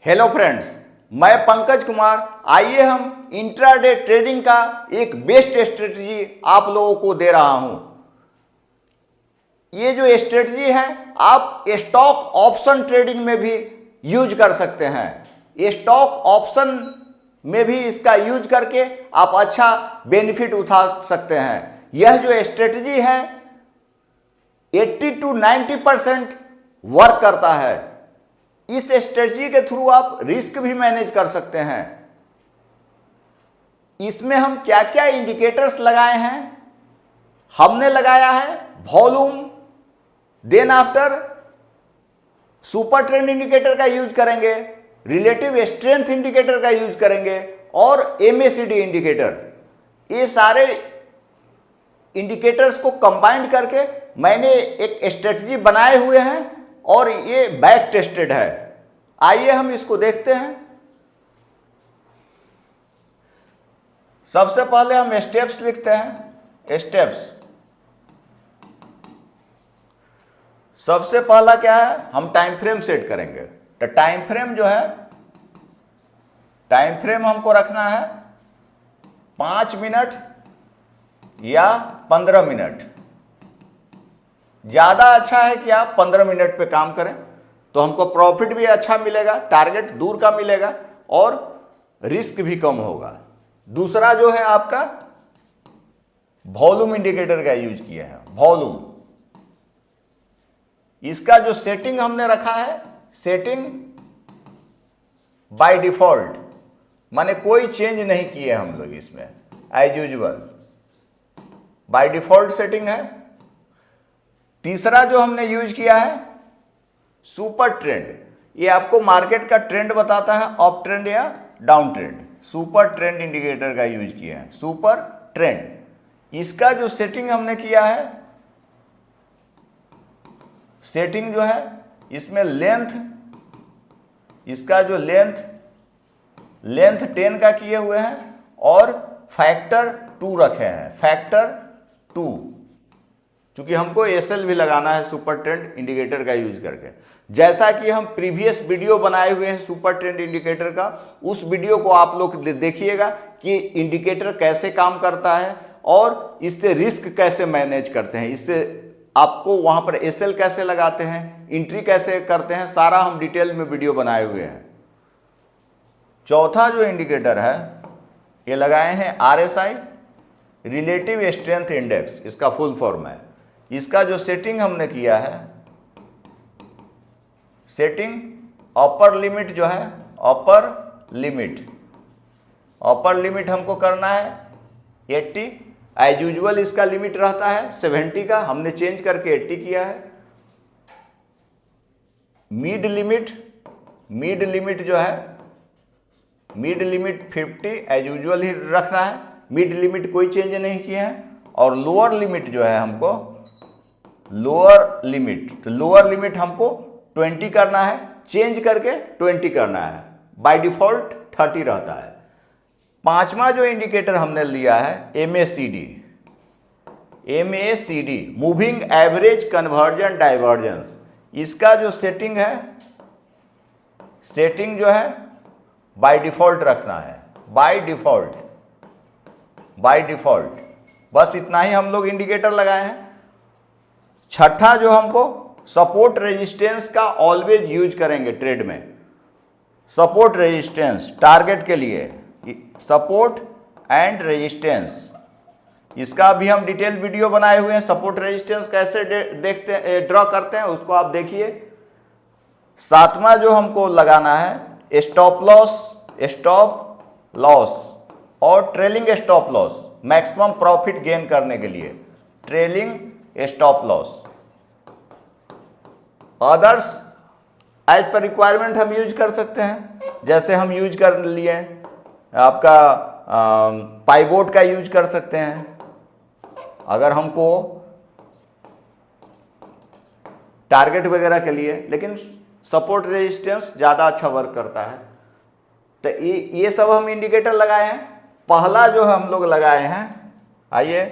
Hello friends, मैं पंकज कुमार। आइए हम इंट्राडे ट्रेडिंग का एक बेस्ट स्ट्रेटजी आप लोगों को दे रहा हूं। ये जो स्ट्रेटजी है आप स्टॉक ऑप्शन ट्रेडिंग में भी यूज कर सकते हैं। स्टॉक ऑप्शन में भी इसका यूज करके आप अच्छा बेनिफिट उठा सकते हैं। यह जो स्ट्रेटजी है 80 to 90% वर्क करता है। इस स्ट्रेटजी के थ्रू आप रिस्क भी मैनेज कर सकते हैं। इसमें हम क्या क्या इंडिकेटर्स लगाए हैं, हमने लगाया है volume, then after super trend indicator का यूज करेंगे, रिलेटिव स्ट्रेंथ इंडिकेटर का यूज करेंगे और MACD इंडिकेटर। ये सारे इंडिकेटर्स को कंबाइंड करके मैंने एक स्ट्रेटजी बनाए हुए हैं और ये बैक टेस्टेड है। आइए हम इसको देखते हैं। सबसे पहले हम स्टेप्स लिखते हैं। स्टेप्स सबसे पहला क्या है, हम टाइम फ्रेम सेट करेंगे। तो टाइम फ्रेम जो है, टाइम फ्रेम हमको रखना है 5 मिनट या 15 मिनट। ज़्यादा अच्छा है कि आप 15 मिनट पे काम करें तो हमको प्रॉफिट भी अच्छा मिलेगा, टारगेट दूर का मिलेगा और रिस्क भी कम होगा। दूसरा जो है आपका वॉल्यूम इंडिकेटर का यूज किया है। वॉल्यूम, इसका जो सेटिंग हमने रखा है, सेटिंग बाय डिफॉल्ट, माने कोई चेंज नहीं किए हम लोग इसमें, as usual by default setting है। तीसरा जो हमने यूज किया है सुपर ट्रेंड। ये आपको मार्केट का ट्रेंड बताता है, अप ट्रेंड या down trend. Super trend indicator का यूज किया है, सुपर ट्रेंड। इसका जो सेटिंग हमने किया है, सेटिंग जो है इसमें लेंथ, इसका जो लेंथ 10 का किए हुए हैं और फैक्टर 2 रखे हैं, फैक्टर 2, क्योंकि हमको SL भी लगाना है सुपर ट्रेंड इंडिकेटर का यूज करके। जैसा कि हम प्रीवियस वीडियो बनाए हुए हैं सुपर ट्रेंड इंडिकेटर का, उस वीडियो को आप लोग देखिएगा कि इंडिकेटर कैसे काम करता है और इससे रिस्क कैसे मैनेज करते हैं, इससे आपको वहां पर SL कैसे लगाते हैं, एंट्री कैसे करते हैं, सारा हम डिटेल में वीडियो बनाए हुए हैं। चौथा जो इंडिकेटर है ये लगाए हैं RSI, रिलेटिव स्ट्रेंथ इंडेक्स, इसका फुल फॉर्म है। इसका जो सेटिंग हमने किया है, सेटिंग अपर लिमिट जो है, अपर लिमिट हमको करना है 80। एज यूजुअल इसका लिमिट रहता है 70 का, हमने चेंज करके 80 किया है। मिड लिमिट जो है, मिड लिमिट 50 एज यूजुअल ही रखना है, मिड लिमिट कोई चेंज नहीं किए हैं। और लोअर लिमिट जो है हमको, लोअर लिमिट हमको 20 करना है, चेंज करके 20 करना है। बाय डिफॉल्ट 30 रहता है। पांचवा जो इंडिकेटर हमने लिया है MACD, moving average conversion divergence. इसका जो सेटिंग है, सेटिंग जो है बाय डिफॉल्ट रखना है, बाय डिफॉल्ट। बस इतना ही हम लोग इंडिकेटर लगाए हैं। छठा जो हमको सपोर्ट रेजिस्टेंस का ऑलवेज यूज करेंगे ट्रेड में। सपोर्ट रेजिस्टेंस टारगेट के लिए, सपोर्ट एंड रेजिस्टेंस, इसका भी हम डिटेल वीडियो बनाए हुए हैं। सपोर्ट रेजिस्टेंस कैसे देखते हैं, ड्रॉ करते हैं, उसको आप देखिए। सातवां जो हमको लगाना है स्टॉप लॉस और trailing stop loss, maximum profit gain करने के लिए trailing stop loss. Others as per requirement हम यूज कर सकते हैं, जैसे हम यूज कर लिए आपका पाइवोट का यूज कर सकते हैं अगर हमको टारगेट वगैरह के लिए, लेकिन सपोर्ट रेजिस्टेंस ज़्यादा अच्छा वर्क करता है। तो ये सब हम इंडिकेटर लगाए हैं। पहला जो हम लोग लगाए हैं, आइए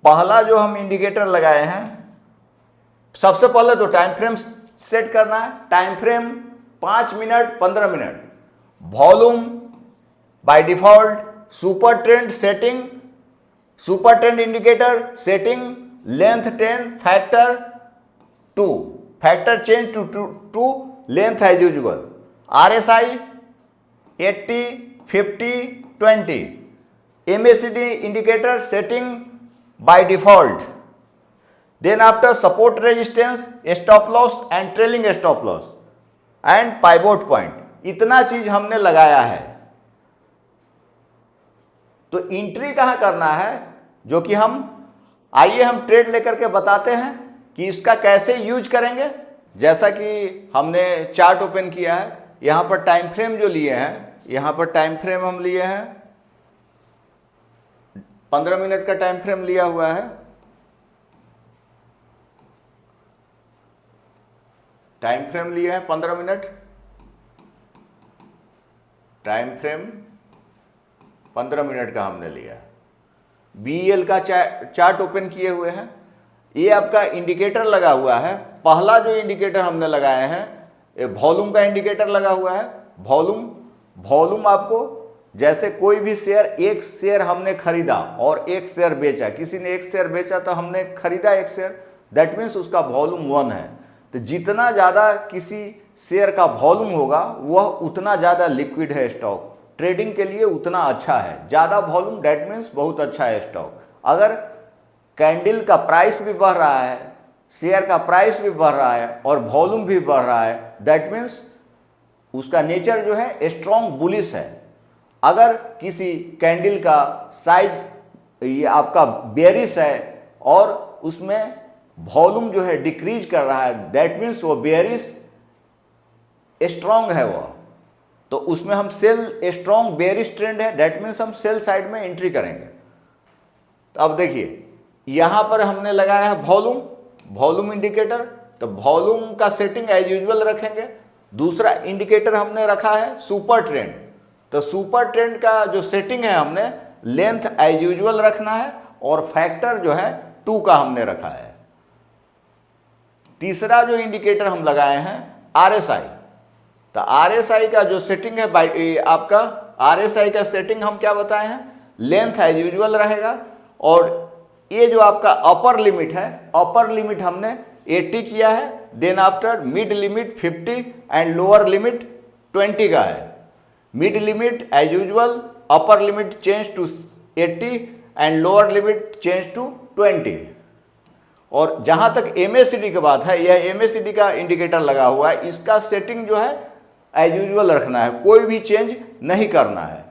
पहला जो हम इंडिकेटर लगाए हैं, सबसे पहले तो टाइम फ्रेम सेट करना है। Time frame 5 minute 15 minute. Volume by default super trend setting, super trend indicator setting, length 10, factor 2, factor change to length as usual, RSI 80, 50, 20, MACD indicator setting by default. Then after support resistance, stop loss and trailing stop loss and pivot point, इतना चीज हमने लगाया है। तो entry कहाँ करना है, जो कि आइए हम ट्रेड लेकर के बताते हैं कि इसका कैसे यूज करेंगे। जैसा कि हमने चार्ट ओपन किया है, यहाँ पर टाइम फ्रेम जो लिए हैं, यहाँ पर टाइम फ्रेम हम लिए हैं 15 मिनट का टाइम फ्रेम लिया हुआ है। टाइम फ्रेम लिए हैं 15 मिनट, टाइम फ्रेम 15 मिनट का हमने लिया। BEL का चार्ट ओपन किए हुए हैं। ये आपका इंडिकेटर लगा हुआ है। पहला जो इंडिकेटर हमने लगाए हैं, ये वॉल्यूम का इंडिकेटर लगा हुआ है। वॉल्यूम आपको, जैसे कोई भी शेयर, एक शेयर हमने खरीदा और एक शेयर बेचा, किसी ने एक शेयर बेचा तो हमने खरीदा एक शेयर, दैट मीन्स उसका वॉल्यूम 1 है। तो जितना ज़्यादा किसी शेयर का वॉल्यूम होगा वह उतना ज़्यादा लिक्विड है स्टॉक, ट्रेडिंग के लिए उतना अच्छा है। ज़्यादा वॉल्यूम दैट मीन्स बहुत अच्छा है स्टॉक। अगर कैंडल का प्राइस भी बढ़ रहा है, शेयर का प्राइस भी बढ़ रहा है और वॉल्यूम भी बढ़ रहा है, दैट मीन्स उसका नेचर जो है स्ट्रॉन्ग बुलिश है। अगर किसी कैंडल का साइज ये आपका बेयरिश है और उसमें वॉल्यूम जो है डिक्रीज कर रहा है, दैट मीन्स वो बेयरिश स्ट्रॉन्ग है वह, तो उसमें हम सेल, स्ट्रॉन्ग बेयरिश ट्रेंड है, दैट मीन्स हम सेल साइड में एंट्री करेंगे। तो अब देखिए यहाँ पर हमने लगाया है वॉल्यूम इंडिकेटर, तो वॉल्यूम का सेटिंग एज यूजुअल रखेंगे। दूसरा इंडिकेटर हमने रखा है सुपर ट्रेंड, तो सुपर ट्रेंड का जो सेटिंग है हमने लेंथ एज यूजुअल रखना है और फैक्टर जो है 2 का हमने रखा है। तीसरा जो इंडिकेटर हम लगाए हैं RSI, तो RSI का जो सेटिंग है आपका RSI का सेटिंग हम क्या बताए हैं, लेंथ एज यूजुअल रहेगा। और ये जो आपका अपर लिमिट है, अपर लिमिट हमने 80 किया है, then after mid limit 50 and lower limit 20 का है। Mid limit as usual, upper limit change to 80 and lower limit change to 20। और जहां तक MACD की बात है, यह MACD का इंडिकेटर लगा हुआ है, इसका सेटिंग जो है एज यूजुअल रखना है, कोई भी चेंज नहीं करना है।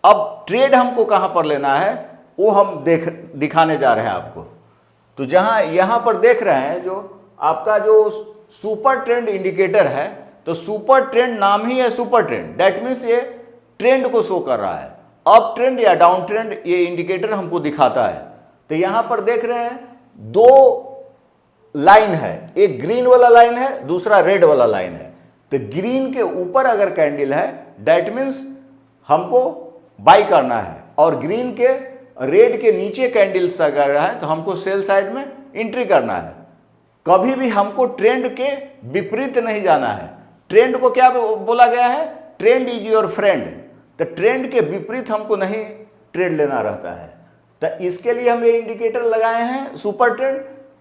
अब ट्रेड हमको कहां पर लेना है वो हम दिखाने जा रहे हैं आपको। तो जहां यहां पर देख रहे हैं जो आपका जो सुपर ट्रेंड इंडिकेटर है, तो सुपर ट्रेंड नाम ही है सुपर ट्रेंड, दैट मीन्स ये ट्रेंड को शो कर रहा है, अप ट्रेंड या डाउन ट्रेंड ये इंडिकेटर हमको दिखाता है। तो यहां पर देख रहे हैं 2 लाइन है, एक ग्रीन वाला लाइन है, दूसरा रेड वाला लाइन है। तो ग्रीन के ऊपर अगर कैंडल है, दैट मीन्स हमको बाई करना है, और ग्रीन के रेड के नीचे कैंडल्स अगर है तो हमको सेल साइड में एंट्री करना है। कभी भी हमको ट्रेंड के विपरीत नहीं जाना है। ट्रेंड को क्या बोला गया है, ट्रेंड इज योर फ्रेंड, तो ट्रेंड के विपरीत हमको नहीं ट्रेड लेना रहता है। तो इसके लिए हम ये इंडिकेटर लगाए हैं सुपर ट्रेंड।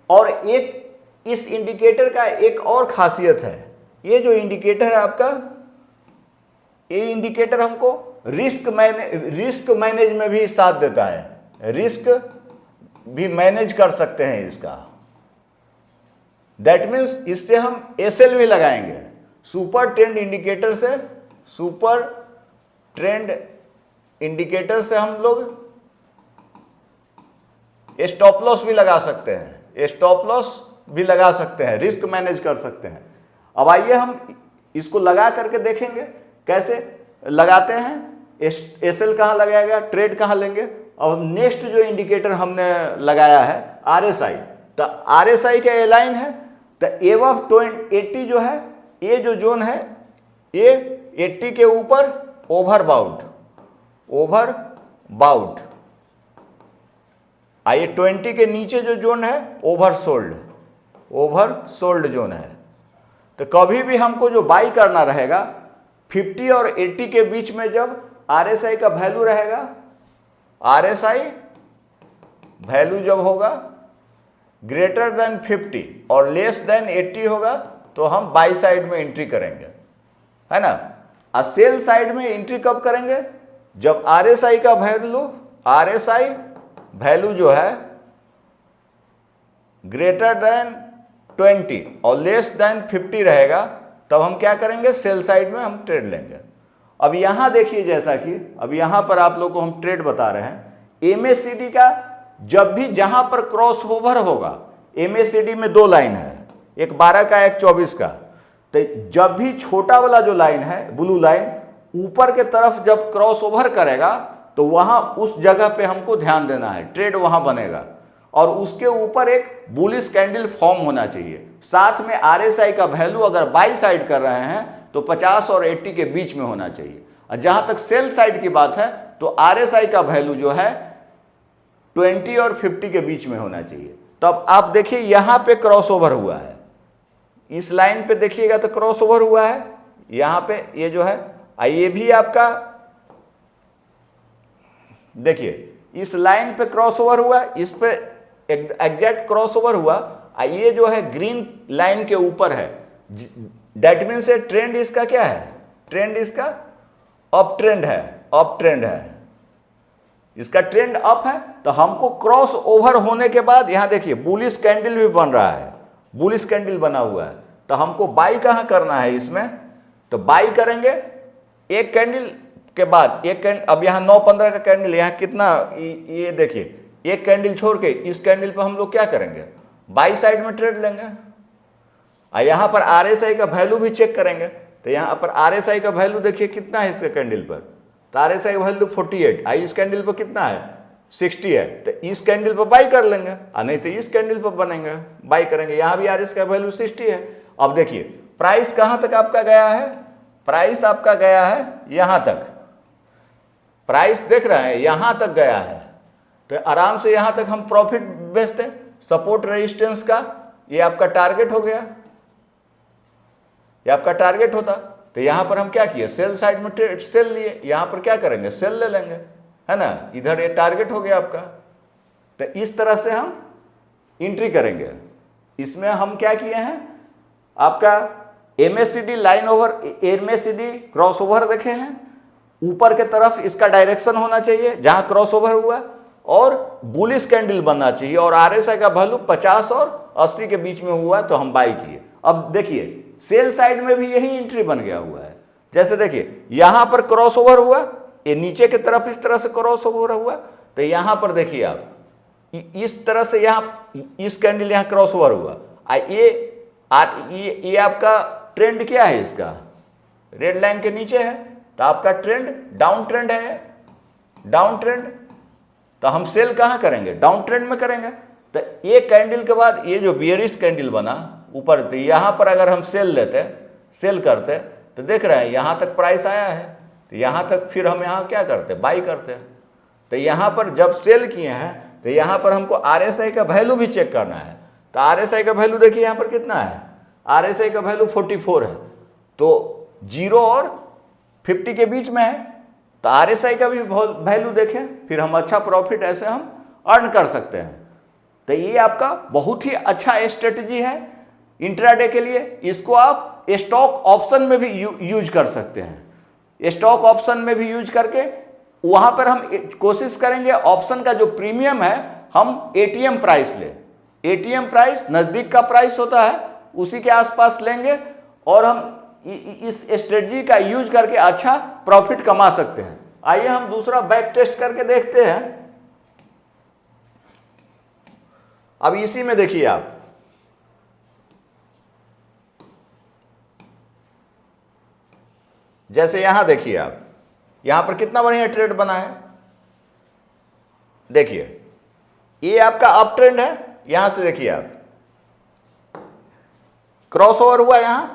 और एक इस इंडिकेटर का एक और खासियत है, ये जो इंडिकेटर है आपका, ये इंडिकेटर हमको रिस्क मैनेज में भी साथ देता है, रिस्क भी मैनेज कर सकते हैं इसका। दैट मीन्स इससे हम SL भी लगाएंगे। सुपर ट्रेंड इंडिकेटर से हम लोग स्टॉप लॉस भी लगा सकते हैं, स्टॉप लॉस भी लगा सकते हैं, रिस्क मैनेज कर सकते हैं। अब आइए हम इसको लगा करके देखेंगे कैसे लगाते हैं। SL कहाँ लगाएगा, ट्रेड कहाँ लेंगे। अब नेक्स्ट जो इंडिकेटर हमने लगाया है RSI, तो RSI का लाइन है, तो एबव 80 जो है, ये जो जोन है ये 80 के ऊपर ओवरबाउट, आइए 20 के नीचे जो जोन है ओवरसोल्ड जोन है। तो कभी भी हमको जो बाई करना रहेगा 50 और 80 के बीच में जब RSI का वैल्यू रहेगा, RSI वैल्यू जब होगा ग्रेटर देन 50 और लेस देन 80 होगा तो हम बाई साइड में एंट्री करेंगे, है ना। और सेल साइड में एंट्री कब करेंगे, जब RSI का वैल्यू जो है ग्रेटर देन 20 और लेस देन 50 रहेगा, तब हम क्या करेंगे, सेल साइड में हम ट्रेड लेंगे। अब यहां देखिए, जैसा कि अब यहां पर आप लोग को हम ट्रेड बता रहे हैं, MACD का जब भी जहां पर क्रॉस ओवर होगा, MACD में 2 लाइन है, एक 12 का एक 24 का, तो जब भी छोटा वाला जो लाइन है ब्लू लाइन ऊपर के तरफ जब क्रॉस ओवर करेगा तो वहां उस जगह पे हमको ध्यान देना है, ट्रेड वहां बनेगा और उसके ऊपर एक बुलिश कैंडल फॉर्म होना चाहिए। साथ में RSI का वैल्यू अगर बाई साइड कर रहे हैं तो 50 और 80 के बीच में होना चाहिए। और जहां तक सेल साइड की बात है तो RSI का वैल्यू जो है 20 और 50 के बीच में होना चाहिए। तो अब आप देखिए यहां पे क्रॉस ओवर हुआ है, इस लाइन पे देखिएगा तो क्रॉस ओवर हुआ है, यहां पे ये जो है, ये भी आपका देखिए इस लाइन पे क्रॉस ओवर हुआ, इस पे एग्जैक्ट क्रॉस ओवर हुआ, ये जो है ग्रीन लाइन के ऊपर है, दैट मीन्स ट्रेंड इसका क्या है, ट्रेंड इसका अप ट्रेंड है, अप ट्रेंड है, इसका ट्रेंड अप है। तो हमको क्रॉस ओवर होने के बाद यहां देखिए बुलिश कैंडल भी बन रहा है, बुलिश कैंडल बना हुआ है, तो हमको बाई कहां करना है इसमें, तो बाई करेंगे एक कैंडल के बाद एक कैंडल। अब यहाँ 9-15 का कैंडल, यहाँ कितना, ये देखिए एक कैंडल छोड़ के इस कैंडल पर हम लोग क्या करेंगे, बाई साइड में ट्रेड लेंगे। और यहाँ पर RSI का वैल्यू भी चेक करेंगे, तो यहाँ पर RSI का वैल्यू देखिए कितना है इसके कैंडल पर, तो RSI का वैल्यू 48, इस कैंडल पर कितना है 60 है, तो इस कैंडल पर बाई कर लेंगे, और नहीं तो इस कैंडल पर बनेंगे बाई करेंगे। यहाँ भी RSI का वैल्यू 60 है। अब देखिए प्राइस कहाँ तक आपका गया है, प्राइस आपका गया है यहाँ तक, प्राइस देख रहे हैं यहां तक गया है, तो आराम से यहां तक हम प्रॉफिट बेचते हैं। सपोर्ट रेजिस्टेंस का ये आपका टारगेट हो गया, ये आपका टारगेट होता, तो यहां पर हम क्या किए, सेल साइड में सेल लिए, यहां पर क्या करेंगे, सेल ले लेंगे, है ना। इधर ये टारगेट हो गया आपका, तो इस तरह से हम एंट्री करेंगे। इसमें हम क्या किए हैं, आपका MACD line over, MACD cross over देखे हैं, ऊपर के तरफ इसका डायरेक्शन होना चाहिए जहां क्रॉस ओवर हुआ, और बुलिश कैंडल बनना चाहिए, और RSI का वैल्यू 50 और 80 के बीच में हुआ तो हम बाई किए। अब देखिए सेल साइड में भी यही एंट्री बन गया हुआ है, जैसे देखिए यहां पर क्रॉस ओवर हुआ, ये नीचे की तरफ इस तरह से क्रॉस ओवर हुआ, तो यहां पर देखिए आप इस तरह से यहां इस कैंडल यहां क्रॉस ओवर हुआ, ये आपका ट्रेंड क्या है, इसका रेड लाइन के नीचे है, तो आपका ट्रेंड डाउन ट्रेंड है, डाउन ट्रेंड, तो हम सेल कहां करेंगे, डाउन ट्रेंड में करेंगे। तो एक कैंडल के बाद ये जो बियरिश कैंडल बना ऊपर, तो यहां पर अगर हम सेल लेते, सेल करते, तो देख रहे हैं यहां तक प्राइस आया है, तो यहां तक फिर हम यहां क्या करते, बाई करते। तो यहां पर जब सेल किए हैं तो यहां पर हमको RSI का वैल्यू भी चेक करना है, तो RSI का वैल्यू देखिए यहां पर कितना है, RSI का वैल्यू 44 है, तो 0 और 50 के बीच में है, तो RSI का भी वैल्यू देखें, फिर हम अच्छा प्रॉफिट ऐसे हम अर्न कर सकते हैं। तो ये आपका बहुत ही अच्छा स्ट्रेटजी है इंट्राडे के लिए। इसको आप स्टॉक ऑप्शन में भी यूज कर सकते हैं, स्टॉक ऑप्शन में भी यूज करके वहां पर हम कोशिश करेंगे ऑप्शन का जो प्रीमियम है हम ATM प्राइस ले, ATM प्राइस नजदीक का प्राइस होता है उसी के आसपास लेंगे, और हम इस स्ट्रेटजी का यूज करके अच्छा प्रॉफिट कमा सकते हैं। आइए हम दूसरा बैक टेस्ट करके देखते हैं। अब इसी में देखिए आप, जैसे यहां देखिए आप, यहां पर कितना बढ़िया ट्रेड बना है, देखिए ये आपका अप ट्रेंड है, यहां से देखिए आप क्रॉस ओवर हुआ, यहां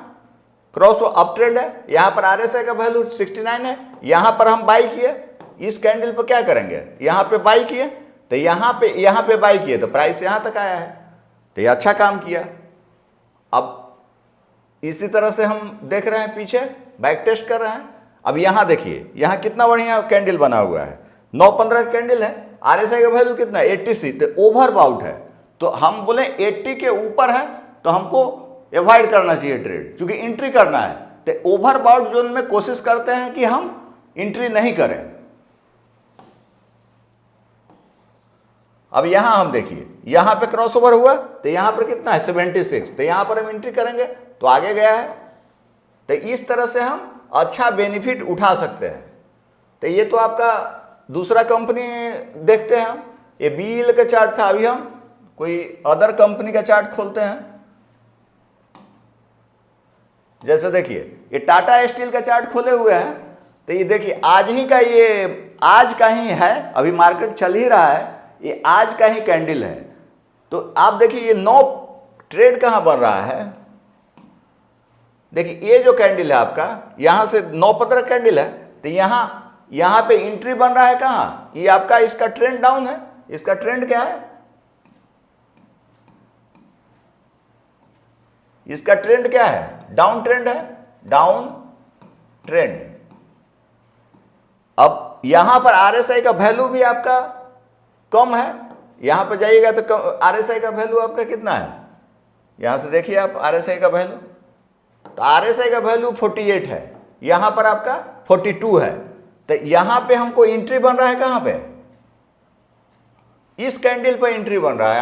क्रॉस अप ट्रेंड है, यहां पर RSI का वैल्यू 69 है, यहां पर हम बाई किए, इस कैंडल पर क्या करेंगे, यहां पे बाई किए, तो यहां पे बाई किए तो प्राइस यहां तक आया है, तो ये अच्छा काम किया। अब इसी तरह से हम देख रहे हैं, पीछे बैक टेस्ट कर रहे हैं। अब यहाँ देखिए, यहाँ कितना बढ़िया कैंडल बना हुआ है, 9-15 कैंडल है, RSI का वैल्यू कितना है 80, तो ओवरबाउट है। तो हम बोले 80 के ऊपर है तो हमको अवॉइड करना चाहिए ट्रेड, क्योंकि एंट्री करना है। तो ओवरबाउट जोन में कोशिश करते हैं कि हम एंट्री नहीं करें। अब यहां हम देखिए, यहां पे क्रॉसओवर हुआ तो यहां पर कितना है 76, तो यहां पर हम एंट्री करेंगे तो आगे गया है। तो इस तरह से हम अच्छा बेनिफिट उठा सकते हैं। तो ये तो आपका दूसरा कंपनी देखते हैं हम, ये BEL का चार्ट था। अभी हम कोई अदर कंपनी का चार्ट खोलते हैं। जैसे देखिए, ये टाटा स्टील का चार्ट खोले हुए हैं। तो ये देखिए आज ही का, ये आज का ही है, अभी मार्केट चल ही रहा है, ये आज का ही कैंडल है। तो आप देखिए ये 9 ट्रेड कहां बन रहा है। देखिए ये जो कैंडल है आपका, यहां से 9-15 कैंडल है, तो यहां पे एंट्री बन रहा है कहां, ये आपका इसका ट्रेंड डाउन है। इसका ट्रेंड क्या है, इसका ट्रेंड क्या है, डाउन ट्रेंड है, डाउन ट्रेंड। अब यहां पर RSI का वैल्यू भी आपका कम है। यहां पर जाइएगा तो RSI का वैल्यू आपका कितना है, यहां से देखिए आप RSI का वैल्यू, तो RSI का वैल्यू 48 है, यहां पर आपका 42 है। तो यहां पे हमको एंट्री बन रहा है कहां पे, इस कैंडल पर एंट्री बन रहा है।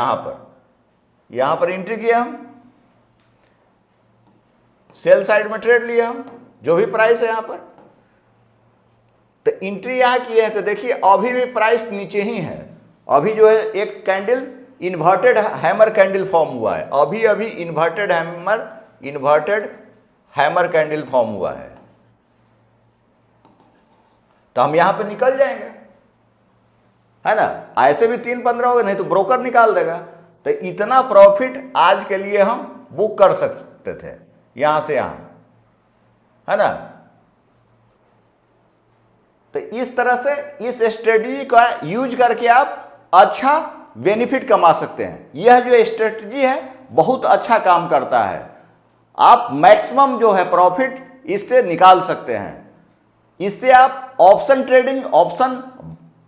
यहां पर एंट्री किया हम, सेल साइड में ट्रेड लिया हम, जो भी प्राइस है यहां पर, तो एंट्री यहां किए हैं। तो देखिए अभी भी प्राइस नीचे ही है। अभी जो है एक candle inverted hammer candle form हुआ है, अभी इन्वर्टेड हैमर कैंडल फॉर्म हुआ है। तो हम यहां पे निकल जाएंगे, है ना। ऐसे भी 3-15 हो गए, नहीं तो ब्रोकर निकाल देगा। तो इतना प्रॉफिट आज के लिए हम बुक कर सकते थे यहां से यहां, है ना। तो इस तरह से इस स्ट्रेटजी का यूज करके आप अच्छा बेनिफिट कमा सकते हैं। यह जो स्ट्रेटजी है बहुत अच्छा काम करता है। आप मैक्सिमम जो है प्रॉफिट इससे निकाल सकते हैं। इससे आप ऑप्शन ट्रेडिंग, ऑप्शन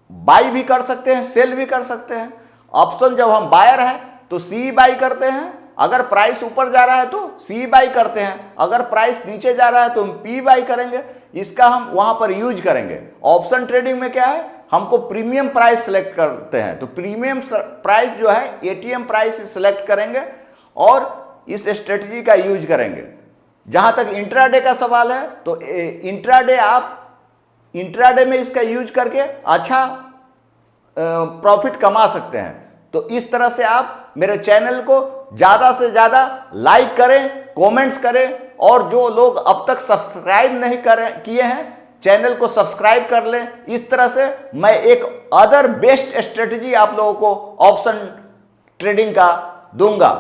बाई भी कर सकते हैं, सेल भी कर सकते हैं। ऑप्शन जब हम बायर हैं तो सी बाई करते हैं, अगर प्राइस ऊपर जा रहा है तो सी बाई करते हैं, अगर प्राइस नीचे जा रहा है तो हम पी बाई करेंगे। इसका हम वहां पर यूज करेंगे। ऑप्शन ट्रेडिंग में क्या है, हमको प्रीमियम प्राइस सेलेक्ट करते हैं, तो प्रीमियम प्राइस जो है ATM प्राइस सेलेक्ट करेंगे और इस स्ट्रेटजी का यूज करेंगे। जहां तक इंट्राडे का सवाल है तो इंट्राडे, आप इंट्राडे में इसका यूज करके अच्छा प्रॉफिट कमा सकते हैं। तो इस तरह से आप मेरे चैनल को ज़्यादा से ज़्यादा लाइक करें, कमेंट्स करें, और जो लोग अब तक सब्सक्राइब नहीं किए हैं चैनल को सब्सक्राइब कर लें। इस तरह से मैं एक अदर बेस्ट स्ट्रेटजी आप लोगों को ऑप्शन ट्रेडिंग का दूंगा।